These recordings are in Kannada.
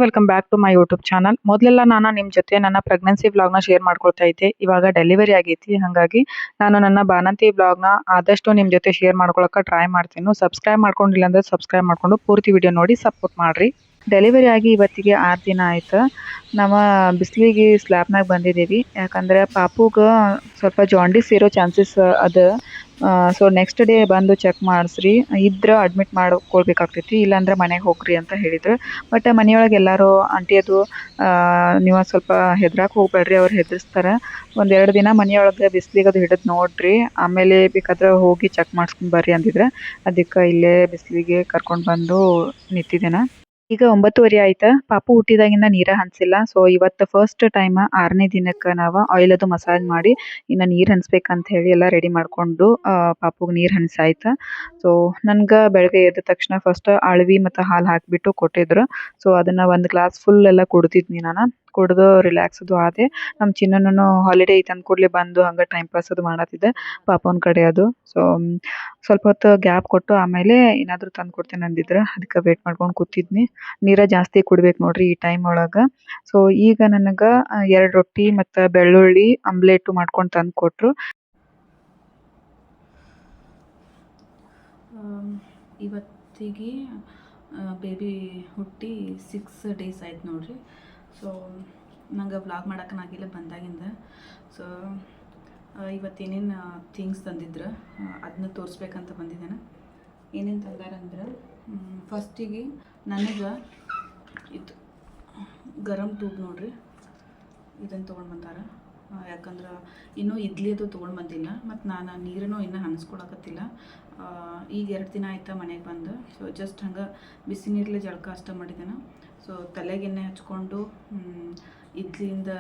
Welcome back to my YouTube channel. ಮೊದಲೆಲ್ಲ ನಾನು ನಿಮ್ಮ ಜೊತೆ ನನ್ನ ಪ್ರೆಗ್ನೆನ್ಸಿ ವ್ಲಾಗ್ನ ಶೇರ್ ಮಾಡ್ಕೊಳ್ತಾ ಇದ್ದೆ. ಇವಾಗ ಡೆಲಿವರಿ ಆಗೈತಿ, ಹಾಗಾಗಿ ನಾನು ನನ್ನ ಬಾಣಂತಿ ವ್ಲಾಗ್ನ ಆದಷ್ಟು ನಿಮ್ಮ ಜೊತೆ ಶೇರ್ ಮಾಡ್ಕೊಳಕ್ಕೆ ಟ್ರೈ ಮಾಡ್ತೀನಿ. ಸಬ್ಸ್ಕ್ರೈಬ್ ಮಾಡ್ಕೊಂಡಿಲ್ಲ ಅಂದರೆ ಸಬ್ಸ್ಕ್ರೈಬ್ ಮಾಡ್ಕೊಂಡು ಪೂರ್ತಿ ವಿಡಿಯೋ ನೋಡಿ ಸಪೋರ್ಟ್ ಮಾಡಿರಿ. ಡೆಲಿವರಿ ಆಗಿ ಇವತ್ತಿಗೆ 6 ದಿನ ಆಯ್ತು. ನಾವು ಬಿಸಿಲಿಗೆ ಸ್ಲ್ಯಾಬ್ನಾಗ ಬಂದಿದ್ದೀವಿ, ಯಾಕಂದರೆ ಪಾಪುಗೆ ಸ್ವಲ್ಪ ಜಾಂಡೀಸ್ ಇರೋ ಚಾನ್ಸಸ್ ಅದ. ಸೊ ನೆಕ್ಸ್ಟ್ ಡೇ ಬಂದು ಚೆಕ್ ಮಾಡಿಸ್ರಿ, ಇದ್ರೆ ಅಡ್ಮಿಟ್ ಮಾಡ್ಕೊಳ್ಬೇಕಾಗ್ತೈತಿ, ಇಲ್ಲಾಂದ್ರೆ ಮನೆಗೆ ಹೋಗ್ರಿ ಅಂತ ಹೇಳಿದ್ರು. ಬಟ್ ಮನೆಯೊಳಗೆ ಎಲ್ಲರೂ ಆಂಟಿ ಅದು ನೀವು ಸ್ವಲ್ಪ ಹೆದ್ರಾಕ್ ಹೋಗ್ಬೇಡ್ರಿ, ಅವ್ರು ಹೆದರ್ಸ್ತಾರೆ. 1-2 ದಿನ ಮನೆಯೊಳಗೆ ಬಿಸಿಲಿಗೆ ಅದು ಹಿಡಿದು ನೋಡ್ರಿ, ಆಮೇಲೆ ಬೇಕಾದ್ರೆ ಹೋಗಿ ಚೆಕ್ ಮಾಡಿಸ್ಕೊಂಡು ಬರ್ರಿ ಅಂದಿದ್ರೆ, ಅದಕ್ಕೆ ಇಲ್ಲೇ ಬಿಸಿಲಿಗೆ ಕರ್ಕೊಂಡು ಬಂದು ನಿಂತಿದ್ದೇನೆ. ಈಗ 9:30 ಆಯ್ತು. ಪಾಪು ಹುಟ್ಟಿದಾಗಿಂದ ನೀರ ಹನ್ಸಿಲ್ಲ. ಸೊ ಇವತ್ತು ಫಸ್ಟ್ ಟೈಮ್ 6ನೇ ದಿನಕ್ಕೆ ನಾವು ಆಯಿಲ್ ಅದು ಮಸಾಜ್ ಮಾಡಿ ಇನ್ನು ನೀರು ಹನ್ಸ್ಬೇಕಂತ ಹೇಳಿ ಎಲ್ಲ ರೆಡಿ ಮಾಡಿಕೊಂಡು ಪಾಪುಗೆ ನೀರು ಹನ್ಸಾಯ್ತು. ಸೊ ನನ್ಗೆ ಬೆಳಗ್ಗೆ ಎದ್ದ ತಕ್ಷಣ ಫಸ್ಟ್ ಅಳವಿ ಮತ್ತು ಹಾಲು ಹಾಕಿಬಿಟ್ಟು ಕೊಟ್ಟಿದ್ರು. ಸೊ ಅದನ್ನು 1 ಗ್ಲಾಸ್ ಫುಲ್ ಎಲ್ಲ ಕುಡ್ದಿದ್ನಿ ನಾನು. ಕುಡ್ದು ರಿಲ್ಯಾಕ್ಸ್ ಅದು ಆದೆ. ನಮ್ಮ ಚಿನ್ನನೂ ಹಾಲಿಡೇ ಐತೆ ಅಂದ ಕೂಡಲೇ ಬಂದು ಹಂಗೆ ಟೈಮ್ ಪಾಸ್ ಅದು ಮಾಡತ್ತಿದ್ದೆ ಪಾಪನ ಕಡೆ ಅದು. ಸೊ ಸ್ವಲ್ಪ ಹೊತ್ತು ಗ್ಯಾಪ್ ಕೊಟ್ಟು ಆಮೇಲೆ ಏನಾದರೂ ತಂದು ಕೊಡ್ತೇನೆ ಅಂದಿದ್ರೆ, ಅದಕ್ಕೆ ವೇಟ್ ಮಾಡ್ಕೊಂಡು ಕೂತಿದ್ನಿ. ನೀರ ಜಾಸ್ತಿ ಕುಡ್ಬೇಕು ನೋಡ್ರಿ ಈ ಟೈಮ್ ಒಳಗೆ. ಸೊ ಈಗ ನನಗೆ 2 ರೊಟ್ಟಿ ಮತ್ತು ಬೆಳ್ಳುಳ್ಳಿ ಆಮ್ಲೆಟು ಮಾಡ್ಕೊಂಡು ತಂದು ಕೊಟ್ಟರು. ಇವತ್ತಿಗೆ ಬೇಬಿ ಹುಟ್ಟಿ 6 ಡೇಸ್ ಆಯ್ತು ನೋಡ್ರಿ. ಸೊ ನಂಗೆ ವ್ಲಾಗ್ ಮಾಡೋಕ್ಕಾಗಿಲ್ಲ ಬಂದಾಗಿಂದ. ಸೊ ಇವತ್ತೇನೇನು ಥಿಂಗ್ಸ್ ತಂದಿದ್ರು ಅದನ್ನ ತೋರಿಸ್ಬೇಕಂತ ಬಂದಿದ್ದೇನೆ. ಏನೇನು ತಂದಾರಂದ್ರೆ, ಫಸ್ಟಿಗೆ ನನಗೆ ಇದು ಗರಂ ಟ್ಯೂಬ್ ನೋಡ್ರಿ, ಇದನ್ನು ತೊಗೊಂಡು ಬಂದಾರ. ಯಾಕಂದ್ರೆ ಇನ್ನೂ ಇಡ್ಲಿ ಅದು ತೊಗೊಂಡು ಬಂದಿಲ್ಲ, ಮತ್ತು ನಾನು ನೀರನ್ನು ಇನ್ನೂ ಹನ್ಸ್ಕೊಳಕತ್ತಿಲ್ಲ. ಈಗ 2 ದಿನ ಆಯ್ತಾ ಮನೆಗೆ ಬಂದು. ಸೊ ಜಸ್ಟ್ ಹಂಗೆ ಬಿಸಿ ನೀರಲ್ಲೇ ಜಳಕ ಅಷ್ಟ ಮಾಡಿದ್ದೇನೆ. ಸೊ ತಲೆಗೆ ಎಣ್ಣೆ ಹಚ್ಕೊಂಡು ಇಡ್ಲಿಯಿಂದ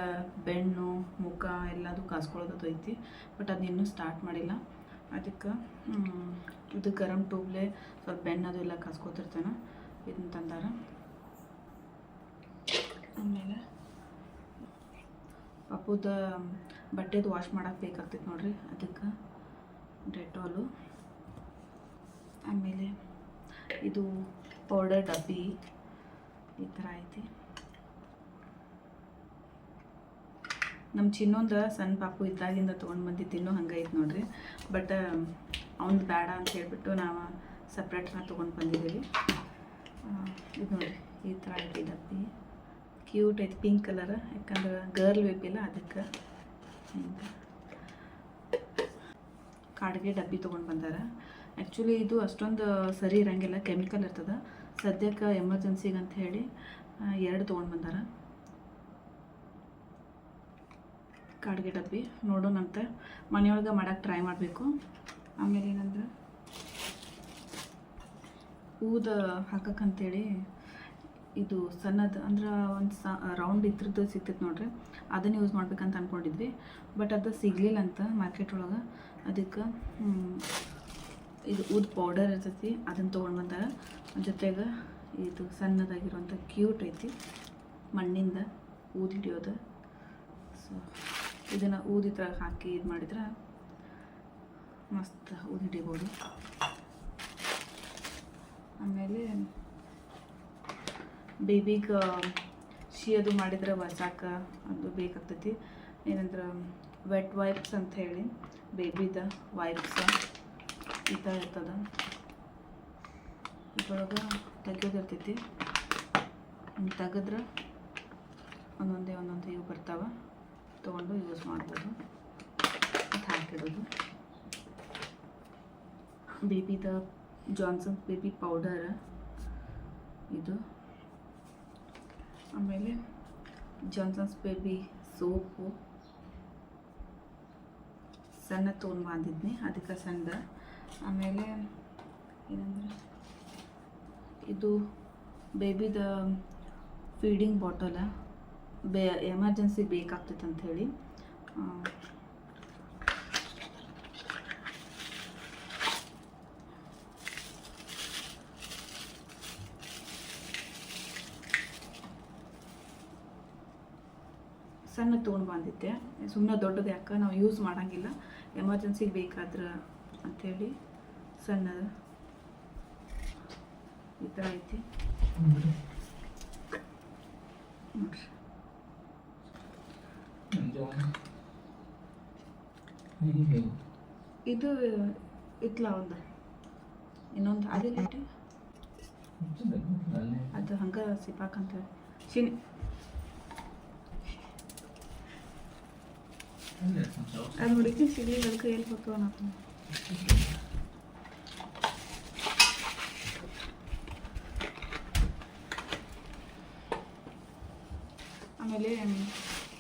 ಬೆನ್ನು ಮುಖ ಎಲ್ಲದು ಕಾಸ್ಕೊಳ್ಳೋದು ಐತಿ, ಬಟ್ ಅದನ್ನಿನ್ನೂ ಸ್ಟಾರ್ಟ್ ಮಾಡಿಲ್ಲ. ಅದಕ್ಕೆ ಇದು ಗರಂ ಟ್ಯೂಬ್ಲೆ ಸ್ವಲ್ಪ ಬೆನ್ನದು ಎಲ್ಲ ಕಾಸ್ಕೊತಿರ್ತೇನೆ. ಇದನ್ನ ತಂದಾರ. ಆಮೇಲೆ ಪಾಪುದ ಬಟ್ಟೆದು ವಾಶ್ ಮಾಡೋಕೆ ಬೇಕಾಗ್ತೈತೆ ನೋಡ್ರಿ, ಅದಕ್ಕೆ ಡೆಟಾಲು. ಆಮೇಲೆ ಇದು ಪೌಡರ್ ಡಬ್ಬಿ ಈ ಥರ ಐತಿ. ನಮ್ಮ ಚಿನ್ನೊಂದು ಸಣ್ಣ ಪಾಪು ಇದ್ದಾಗಿಂದ ತೊಗೊಂಡು ಬಂದಿದ್ದು ಹಂಗೆ ಐತೆ ನೋಡ್ರಿ. ಬಟ್ ಅವ್ನು ಬೇಡ ಅಂತ ಹೇಳ್ಬಿಟ್ಟು ನಾವು ಸಪ್ರೇಟ್ನ ತೊಗೊಂಡು ಬಂದಿದ್ದೀವಿ. ಇದು ನೋಡಿರಿ ಈ ಥರ ಐತಿ ಡಬ್ಬಿ, ಕ್ಯೂಟ್ ಐತಿ, ಪಿಂಕ್ ಕಲರ್. ಯಾಕಂದ್ರೆ ಗರ್ಲ್ ಬೇಬಿಲ್ಲ, ಅದಕ್ಕೆ ಕಾಡಿಗೆ ಡಬ್ಬಿ ತೊಗೊಂಡು ಬಂದಾರ. ಆ್ಯಕ್ಚುಲಿ ಇದು ಅಷ್ಟೊಂದು ಸರಿ ಇರೋಂಗಿಲ್ಲ, ಕೆಮಿಕಲ್ ಇರ್ತದೆ. ಸದ್ಯಕ್ಕೆ ಎಮರ್ಜೆನ್ಸಿಗೆ ಅಂತ ಹೇಳಿ 2 ತೊಗೊಂಡು ಬಂದಾರ. ಕಾಡಿಗೆ ಡಬ್ಬಿ ನೋಡೋಣಂತೆ, ಮನೆಯೊಳಗೆ ಮಾಡೋಕ್ಕೆ ಟ್ರೈ ಮಾಡಬೇಕು. ಆಮೇಲೆ ಏನಂದ್ರೆ ಊದ ಹಾಕಕ್ಕಂತೇಳಿ ಇದು ಸಣ್ಣದು ಅಂದ್ರೆ ಒಂದು ರೌಂಡ್ ಇದ್ರದ್ದು ಸಿಗ್ತೈತೆ ನೋಡ್ರಿ, ಅದನ್ನು ಯೂಸ್ ಮಾಡ್ಬೇಕಂತ ಅಂದ್ಕೊಂಡಿದ್ವಿ. ಬಟ್ ಅದು ಸಿಗಲಿಲ್ಲ ಅಂತ ಮಾರ್ಕೆಟ್ ಒಳಗೆ. ಅದಕ್ಕೆ ಇದು ಊದ ಪೌಡರ್ ಇರ್ತೈತಿ, ಅದನ್ನು ತೊಗೊಂಡು ಬಂದಾರ. ಜೊತೆಗೆ ಇದು ಸಣ್ಣದಾಗಿರುವಂಥ ಕ್ಯೂಟ್ ಐತಿ, ಮಣ್ಣಿಂದ ಊದಿ ಹಿಡಿಯೋದು. ಸೊ ಇದನ್ನು ಊದಿ ಥರ ಹಾಕಿ ಇದು ಮಾಡಿದ್ರೆ ಮಸ್ತ್ ಊದಿ ಹಿಡಿಬೋದು. ಆಮೇಲೆ ಬೇಬಿಗೆ ಶಿ ಅದು ಮಾಡಿದ್ರೆ ಒರ್ಸಾಕ ಅದು ಬೇಕಾಗ್ತೈತಿ. ಏನಂದ್ರೆ ವೆಟ್ ವೈಪ್ಸ್ ಅಂತ ಹೇಳಿ ಬೇಬಿದ ವೈಪ್ಸ್ ಈ ಥರ ಇರ್ತದೆ. ಇದ್ರೊಳಗೆ ತೆಗೆಯೋದಿರ್ತೈತಿ, ಹಿಂಗೆ ತೆಗೆದ್ರೆ ಒಂದೊಂದೇ ಇವು ಬರ್ತಾವೆ, ತೊಗೊಂಡು ಯೂಸ್ ಮಾಡ್ಬೋದು. ಅದು ಹಾಕಿಡೋದು. ಬೇಬಿದ ಜಾನ್ಸನ್ಸ್ ಬೇಬಿ ಪೌಡರ್ ಇದು. ಆಮೇಲೆ ಜಾನ್ಸನ್ಸ್ ಬೇಬಿ ಸೋಪು ಸಣ್ಣ ತೊಗೊಂಡು ಬಂದಿದ್ನಿ, ಅದಕ್ಕೆ ಸಣ್ಣ. ಆಮೇಲೆ ಏನಂದ್ರೆ ಇದು ಬೇಬಿದ ಫೀಡಿಂಗ್ ಬಾಟಲ, ಎಮರ್ಜೆನ್ಸಿ ಬೇಕಾಗ್ತೈತೆ ಅಂಥೇಳಿ. ಸಣ್ಣ ತೊಗೊಂಡು ಬಂದಿದ್ದೆ, ಸುಮ್ಮನೆ ದೊಡ್ಡದು ಯಾಕೆ ನಾವು ಯೂಸ್ ಮಾಡೋಂಗಿಲ್ಲ, ಎಮರ್ಜೆನ್ಸಿಗೆ ಬೇಕಾದ್ರೆ ಅಂಥೇಳಿ ಸಣ್ಣದು ಈ ಥರ ಐತಿ. ನೋಡ್ರಿ. ಇದು ಇತ್ಲ ಒಂದು ಇನ್ನೊಂದು ಅದಿಲ್ಲ ಅದು ಹಂಗೆ ಸಿಪಾಕಂತ ಶಿನಿ ಅದು ಹುಡುಗಿ ಸಿಗ್ಲಿ ಅದಕ್ಕೆ ಎಲ್ಲಿ ಹೋಗ್ತವ ನಾವು. ಆಮೇಲೆ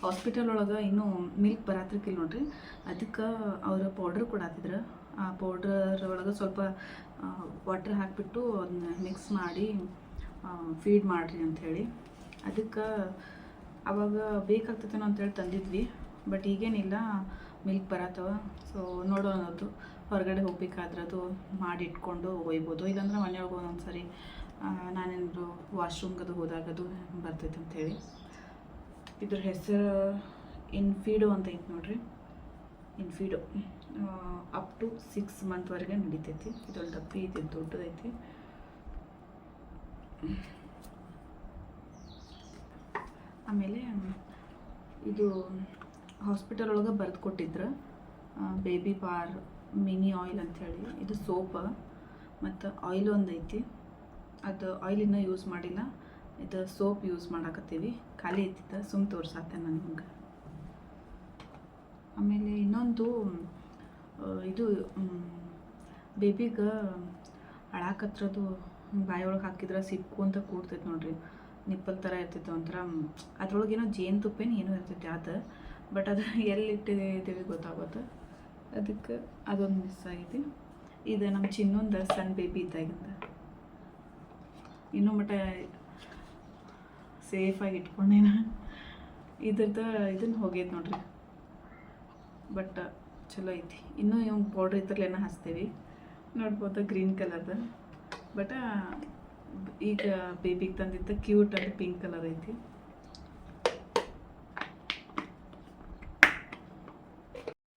ಹಾಸ್ಪಿಟಲ್ ಒಳಗೆ ಇನ್ನೂ ಮಿಲ್ಕ್ ಬರತ್ತಿರ್ಕಿಲ್ಲ ನೋಡ್ರಿ, ಅದಕ್ಕೆ ಅವ್ರ ಪೌಡ್ರ್ ಕೊಡತ್ತಿದ್ರು. ಆ ಪೌಡ್ರ್ ಒಳಗೆ ಸ್ವಲ್ಪ ವಾಟ್ರ್ ಹಾಕಿಬಿಟ್ಟು ಅದನ್ನ ಮಿಕ್ಸ್ ಮಾಡಿ ಫೀಡ್ ಮಾಡಿರಿ ಅಂಥೇಳಿ. ಅದಕ್ಕೆ ಅವಾಗ ಬೇಕಾಗ್ತೈತೇನೋ ಅಂತೇಳಿ ತಂದಿದ್ವಿ. ಬಟ್ ಈಗೇನಿಲ್ಲ, ಮಿಲ್ಕ್ ಬರತ್ತವ. ಸೊ ನೋಡೋಣ, ಅದು ಹೊರಗಡೆ ಹೋಗ್ಬೇಕಾದ್ರೆ ಅದು ಮಾಡಿ ಇಟ್ಕೊಂಡು ಒಯ್ಬೋದು. ಇಲ್ಲಾಂದ್ರೆ ಮನೆಯೊಳಗೆ ಒಂದೊಂದು ಸರಿ ನಾನೇನಾದ್ರು ವಾಶ್ರೂಮ್ಗದು ಹೋದಾಗದು ಬರ್ತೈತೆ ಅಂಥೇಳಿ. ಇದ್ರ ಹೆಸರು ಇನ್ಫೀಡೋ ಅಂತ ಐತೆ ನೋಡ್ರಿ. ಇನ್ಫೀಡೋ ಅಪ್ ಟು 6 ಮಂತ್ವರೆಗೆ ನಡಿತೈತಿ. ಇದೊಂದು ಡಬ್ಬಿ ಐತಿ, ದೊಡ್ಡದೈತಿ. ಆಮೇಲೆ ಇದು ಹಾಸ್ಪಿಟಲ್ ಒಳಗೆ ಬರೆದು ಕೊಟ್ಟಿದ್ರು ಬೇಬಿ ಬಾರ್ ಮಿನಿ ಆಯಿಲ್ ಅಂಥೇಳಿ. ಇದು ಸೋಪ ಮತ್ತು ಆಯಿಲ್ ಒಂದು ಐತಿ. ಅದು ಆಯಿಲ್ ಇನ್ನೂ ಯೂಸ್ ಮಾಡಿಲ್ಲ, ಇದು ಸೋಪ್ ಯೂಸ್ ಮಾಡಾಕತ್ತೀವಿ. ಖಾಲಿ ಐತಿದ್ದ ಸುಮ್ಮ ತೋರ್ಸಾತೆ ನಾನು ನಿಮ್ಗೆ. ಆಮೇಲೆ ಇನ್ನೊಂದು ಇದು ಬೇಬಿಗೆ ಅಳಾಕತ್ರದು ಬಾಯೊಳಗೆ ಹಾಕಿದ್ರೆ ಸಿಕ್ಕು ಅಂತ ಕೂಡ್ತೈತೆ ನೋಡ್ರಿ. ನಿಪ್ಪಲ್ ಥರ ಇರ್ತೈತೆ ಒಂಥರ. ಅದ್ರೊಳಗೆ ಏನೋ ಜೇನುತುಪ್ಪೇನು ಏನೋ ಇರ್ತೈತೆ ಅದು. ಬಟ್ ಅದು ಎಲ್ಲಿ ಇಟ್ಟಿದ್ದೀವಿ ಗೊತ್ತಾಗುತ್ತೆ. ಅದಕ್ಕೆ ಅದೊಂದು ಮಿಸ್ ಆಗಿದೆ. ಇದು ನಮ್ಮ ಚಿನ್ನೊಂದು ಸಣ್ಣ ಬೇಬಿ ಇದ್ದಾಗಿಂದ ಇನ್ನೂ ಮಟ್ಟ ಸೇಫಾಗಿ ಇಟ್ಕೊಂಡೇನ. ಇದ್ರದ್ದು ಇದನ್ನು ಹೋಗೈತೆ ನೋಡ್ರಿ. ಬಟ್ ಚಲೋ ಐತಿ. ಇನ್ನೂ ಇವ್ ಪೌಡ್ರ್ ಇದ್ರಲ್ಲೇನೋ ಹಚ್ತೀವಿ ನೋಡ್ಬೋದು, ಗ್ರೀನ್ ಕಲರ್ದು. ಬಟ್ ಈಗ ಬೇಬಿಗೆ ತಂದಿದ್ದ ಕ್ಯೂಟ್ ಅದು ಪಿಂಕ್ ಕಲರ್ ಐತಿ.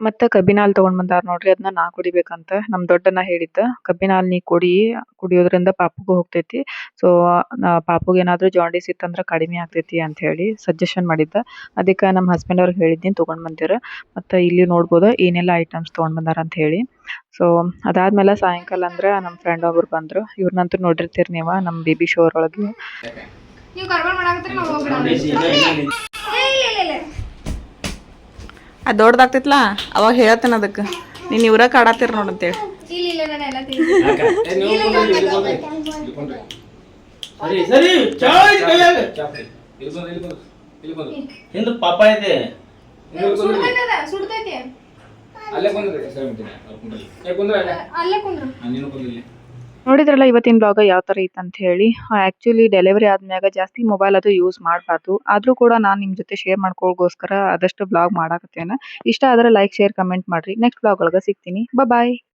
ಮತ್ತು ಕಬ್ಬಿನ ಹಾಲು ತೊಗೊಂಡು ಬಂದಾರ ನೋಡ್ರಿ. ಅದನ್ನ ನಾ ಕುಡಿಬೇಕಂತ ನಮ್ಮ ದೊಡ್ಡಣ್ಣ ಹೇಳಿದ್ದ. ಕಬ್ಬಿನ ಹಾಲು ನೀ ಕುಡಿಯೋದ್ರಿಂದ ಪಾಪುಗೂ ಹೋಗ್ತೈತಿ. ಸೊ ಪಾಪುಗೆ ಏನಾದರೂ ಜಾಂಡೀಸ್ ಇತ್ತಂದ್ರೆ ಕಡಿಮೆ ಆಗ್ತೈತಿ ಅಂತ ಹೇಳಿ ಸಜೆಷನ್ ಮಾಡಿದ್ದ. ಅದಕ್ಕೆ ನಮ್ಮ ಹಸ್ಬೆಂಡ್ ಅವ್ರಿಗೆ ಹೇಳಿದ್ದೀನಿ ತೊಗೊಂಡು ಬಂದಿರ. ಮತ್ತು ಇಲ್ಲಿ ನೋಡ್ಬೋದು ಏನೆಲ್ಲ ಐಟಮ್ಸ್ ತೊಗೊಂಡು ಬಂದಾರ ಅಂತ ಹೇಳಿ. ಸೊ ಅದಾದ್ಮೇಲೆ ಸಾಯಂಕಾಲ ಅಂದ್ರೆ ನಮ್ಮ ಫ್ರೆಂಡ್ ಒಬ್ರು ಬಂದರು. ಇವ್ರನ್ನಂತೂ ನೋಡಿರ್ತೀರಿ ನೀವು ನಮ್ಮ ಬೇಬಿ ಶೋರ್ ಒಳಗೆ. ನೀವು ಕರ್ಬಾರ್ ಮಾಡಾಕತ್ತೀರಿ ನಾವು ಹೋಗ್ಬಿಡೋಣ. ಅದು ದೊಡ್ಡದಾಗ್ತೈತ್ಲ ಅವಾಗ ಹೇಳ್ತೇನೆ ಅದಕ್ಕೆ ನೀನು ಇವ್ರ ಕಾಡತ್ತೀರಿ ನೋಡಂತೇಳಿ. ಇಲ್ಲ ನಾನು ಎಲ್ಲ ಹಿಂದೆ ಪಾಪ ಇದೆ ಸುಡ್ತೈತಿ ಅಲ್ಲೇ ನೋಡಿದ್ರಲ್ಲ ಇವತ್ತಿನ ಬ್ಲಾಗ್ ಯಾವ ಥರ ಇತ್ತು ಅಂತ ಹೇಳಿ. ಆ್ಯಕ್ಚುಲಿ ಡೆಲಿವರಿ ಆದ್ಮ್ಯಾಗ ಜಾಸ್ತಿ ಮೊಬೈಲ್ ಅದು ಯೂಸ್ ಮಾಡಬಾರ್ದು. ಆದರೂ ಕೂಡ ನಾನು ನಿಮ್ಮ ಜೊತೆ ಶೇರ್ ಮಾಡ್ಕೊಳ್ಳೋಗೋಸ್ಕರ ಆದಷ್ಟು ಬ್ಲಾಗ್ ಮಾಡಾಕತ್ತೇನೆ. ಇಷ್ಟ ಆದರೆ ಲೈಕ್, ಶೇರ್, ಕಮೆಂಟ್ ಮಾಡಿರಿ. ನೆಕ್ಸ್ಟ್ ಬ್ಲಾಗ್ ಒಳಗೆ ಸಿಗ್ತೀನಿ. ಬಾಯ್.